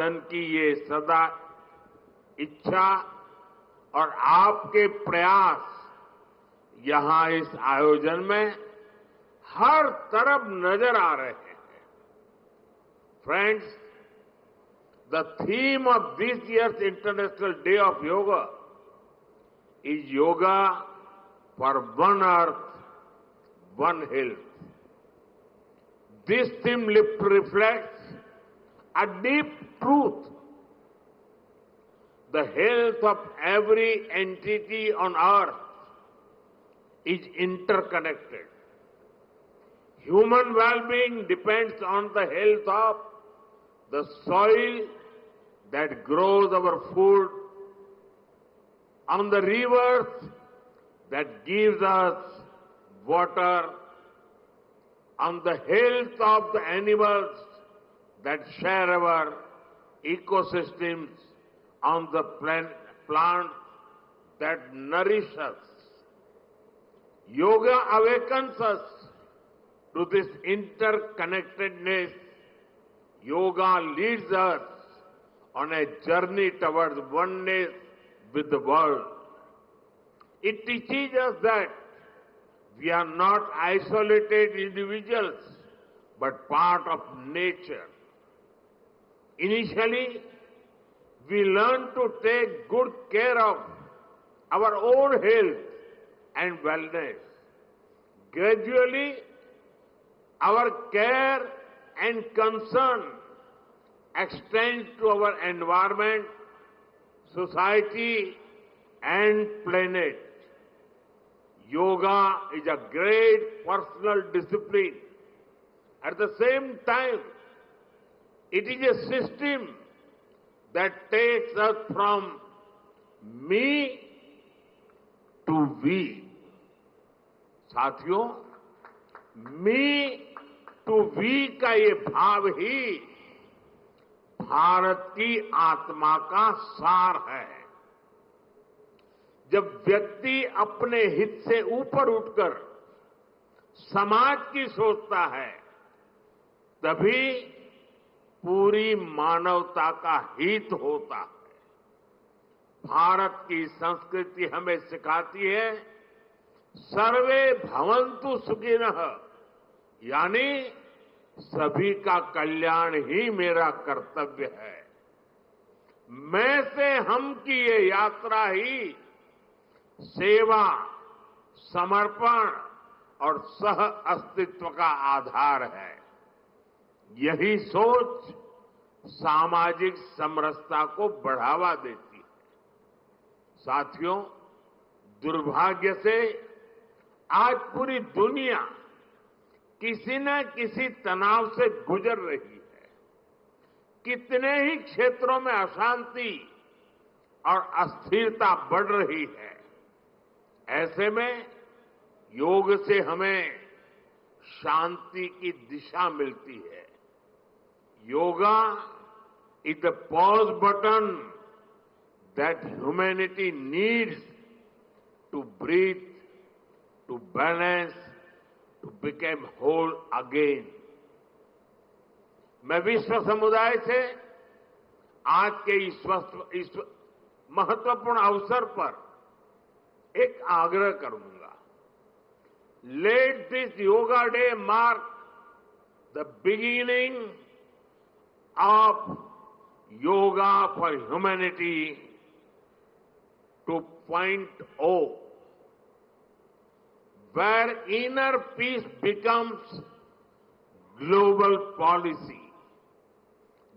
की ये सदा इच्छा और आपके प्रयास यहां इस आयोजन में हर तरफ नजर आ रहे हैं। Friends, the theme of this year's International Day of Yoga is Yoga for One Earth, One Health. This theme reflects a deep truth. The health of every entity on earth is interconnected. Human well-being depends on the health of the soil that grows our food, on the rivers that gives us water, on the health of the animals that share our ecosystems, on the plants that nourish us. Yoga awakens us to this interconnectedness. Yoga leads us on a journey towards oneness with the world. It teaches us that we are not isolated individuals, but part of nature. Initially, we learn to take good care of our own health and wellness. Gradually, our care and concern extends to our environment, society, and planet. Yoga is a great personal discipline. At the same time, it is a system that takes us from me to we. साथियों, मी to we का ये भाव ही भारत की आत्मा का सार है। जब व्यक्ति अपने हित से ऊपर उठकर समाज की सोचता है, तभी पूरी मानवता का हित होता है। भारत की संस्कृति हमें सिखाती है, सर्वे भवन्तु सुखिनः, यानी सभी का कल्याण ही मेरा कर्तव्य है। मैं से हम की ये यात्रा ही सेवा, समर्पण और सह अस्तित्व का आधार है। यही सोच सामाजिक समरसता को बढ़ावा देती है। साथियों, दुर्भाग्य से आज पूरी दुनिया किसी न किसी तनाव से गुजर रही है। कितने ही क्षेत्रों में अशांति और अस्थिरता बढ़ रही है। ऐसे में योग से हमें शांति की दिशा मिलती है। Yoga is the pause button that humanity needs to breathe, to balance, to become whole again. मैं विश्व समुदाय से आज के इस महत्वपूर्ण अवसर पर एक आग्रह करूंगा। Let this Yoga Day mark the beginning of Yoga for Humanity 2.0, where inner peace becomes global policy.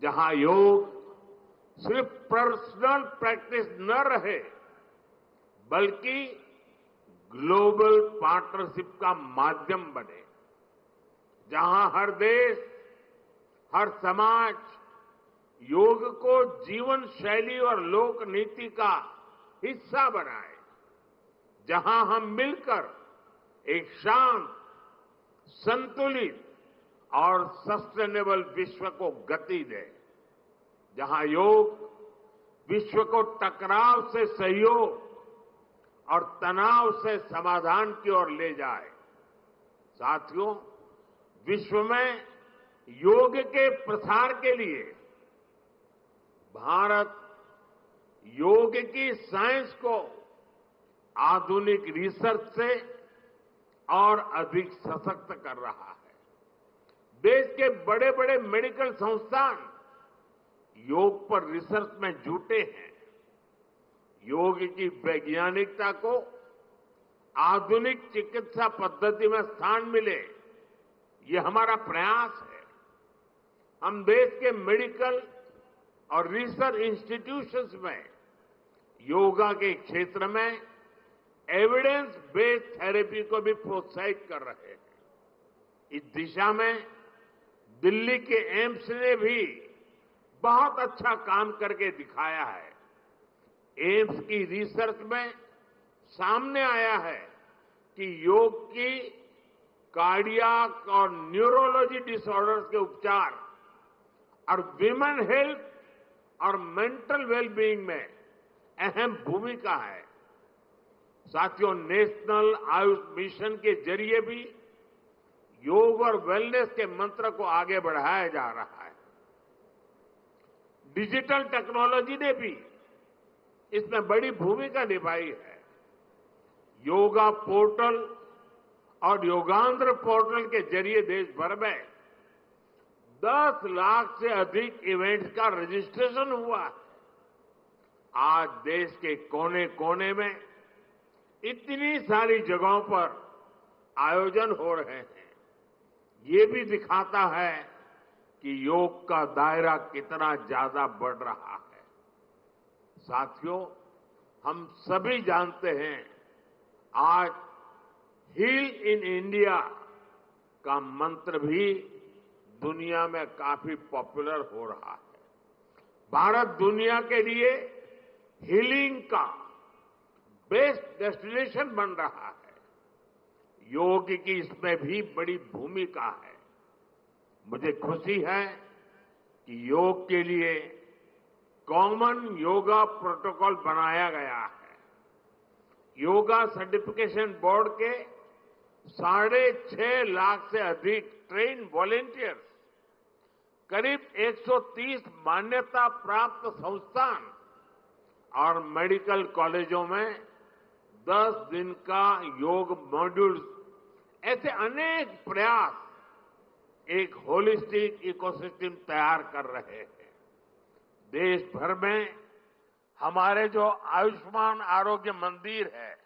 जहां योग सिर्फ पर्सनल प्रैक्टिस न रहे, बल्कि ग्लोबल पार्टनरशिप का माध्यम बने। जहां हर देश, हर समाज योग को जीवन शैली और लोक नीति का हिस्सा बनाए। जहां हम मिलकर एक शांत, संतुलित और सस्टेनेबल विश्व को गति दे। जहां योग विश्व को टकराव से सहयोग और तनाव से समाधान की ओर ले जाए। साथियों, विश्व में योग के प्रसार के लिए भारत योग की साइंस को आधुनिक रिसर्च से और अधिक सशक्त कर रहा है। देश के बड़े बड़े मेडिकल संस्थान योग पर रिसर्च में जुटे हैं। योग की वैज्ञानिकता को आधुनिक चिकित्सा पद्धति में स्थान मिले, ये हमारा प्रयास है। हम देश के मेडिकल और रिसर्च इंस्टीट्यूशंस में योगा के क्षेत्र में एविडेंस बेस्ड थेरेपी को भी प्रोत्साहित कर रहे हैं। इस दिशा में दिल्ली के एम्स ने भी बहुत अच्छा काम करके दिखाया है। एम्स की रिसर्च में सामने आया है कि योग की कार्डियक और न्यूरोलॉजी डिसऑर्डर्स के उपचार और विमेन हेल्थ और मेंटल वेलबीइंग में अहम भूमिका है। साथियों, नेशनल आयुष मिशन के जरिए भी योग और वेलनेस के मंत्र को आगे बढ़ाया जा रहा है। डिजिटल टेक्नोलॉजी ने भी इसमें बड़ी भूमिका निभाई है। योगा पोर्टल और योगांध्र पोर्टल के जरिए देश भर में 10 लाख से अधिक इवेंट्स का रजिस्ट्रेशन हुआ है। आज देश के कोने कोने में इतनी सारी जगहों पर आयोजन हो रहे हैं। ये भी दिखाता है कि योग का दायरा कितना ज्यादा बढ़ रहा है। साथियों, हम सभी जानते हैं आज हील इन इंडिया का मंत्र भी दुनिया में काफी पॉपुलर हो रहा है। भारत दुनिया के लिए हीलिंग का बेस्ट डेस्टिनेशन बन रहा है। योग की इसमें भी बड़ी भूमिका है। मुझे खुशी है कि योग के लिए कॉमन योगा प्रोटोकॉल बनाया गया है। योगा सर्टिफिकेशन बोर्ड के 6.5 लाख से अधिक ट्रेन वॉलेंटियर्स, करीब 130 मान्यता प्राप्त संस्थान और मेडिकल कॉलेजों में 10 दिन का योग मॉड्यूल्स, ऐसे अनेक प्रयास एक होलिस्टिक इकोसिस्टम तैयार कर रहे हैं। देश भर में हमारे जो आयुष्मान आरोग्य मंदिर है,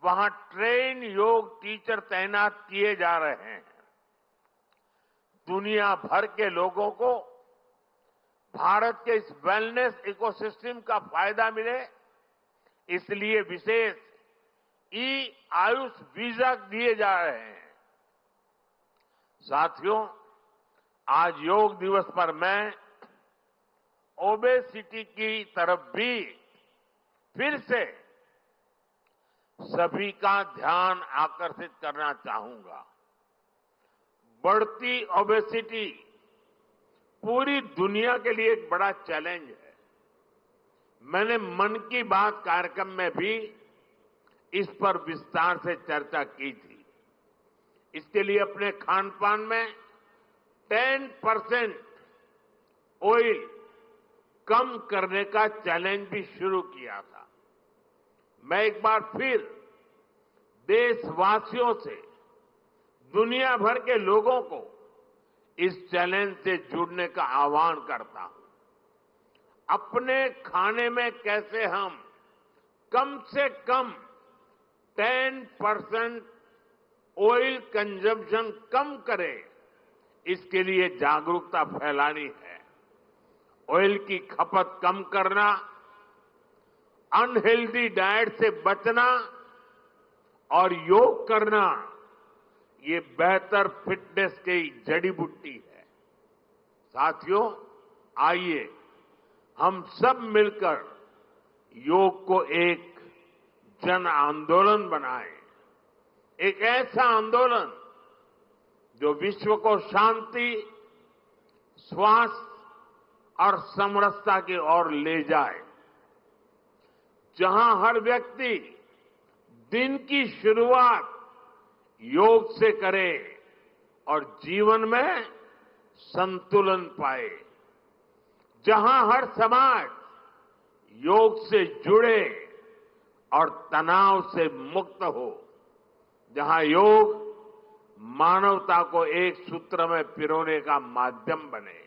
वहां ट्रेन योग टीचर तैनात किए जा रहे हैं। दुनिया भर के लोगों को भारत के इस वेलनेस इकोसिस्टम का फायदा मिले, इसलिए विशेष आयुष वीजा दिए जा रहे हैं। साथियों, आज योग दिवस पर मैं ओबेसिटी की तरफ भी फिर से सभी का ध्यान आकर्षित करना चाहूंगा। बढ़ती ओबेसिटी पूरी दुनिया के लिए एक बड़ा चैलेंज है। मैंने मन की बात कार्यक्रम में भी इस पर विस्तार से चर्चा की थी। इसके लिए अपने खान पान में 10% ऑयल कम करने का चैलेंज भी शुरू किया था। मैं एक बार फिर देशवासियों से, दुनिया भर के लोगों को इस चैलेंज से जुड़ने का आह्वान करता हूं। अपने खाने में कैसे हम कम से कम 10% ऑयल कंजम्पशन कम करें, इसके लिए जागरूकता फैलानी है। ऑयल की खपत कम करना, अनहेल्दी डाइट से बचना और योग करना, ये बेहतर फिटनेस की जड़ी बूटी है। साथियों, आइए हम सब मिलकर योग को एक जन आंदोलन बनाएं। एक ऐसा आंदोलन जो विश्व को शांति, स्वास्थ्य और समरसता की ओर ले जाए। जहां हर व्यक्ति दिन की शुरुआत योग से करे और जीवन में संतुलन पाए। जहां हर समाज योग से जुड़े और तनाव से मुक्त हो, जहां योग मानवता को एक सूत्र में पिरोने का माध्यम बने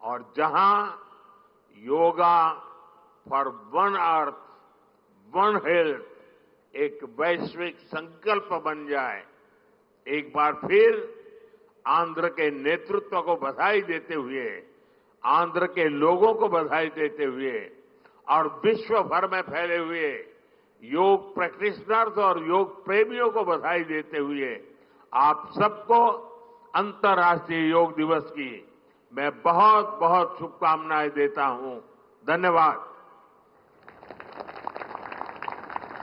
और जहां yoga for one earth one health एक वैश्विक संकल्प बन जाए। एक बार फिर आंध्र के नेतृत्व को बधाई देते हुए, आंध्र के लोगों को बधाई देते हुए और विश्व भर में फैले हुए योग प्रैक्टिशनर्स और योग प्रेमियों को बधाई देते हुए आप सबको अंतर्राष्ट्रीय योग दिवस की मैं बहुत बहुत शुभकामनाएं देता हूं। धन्यवाद।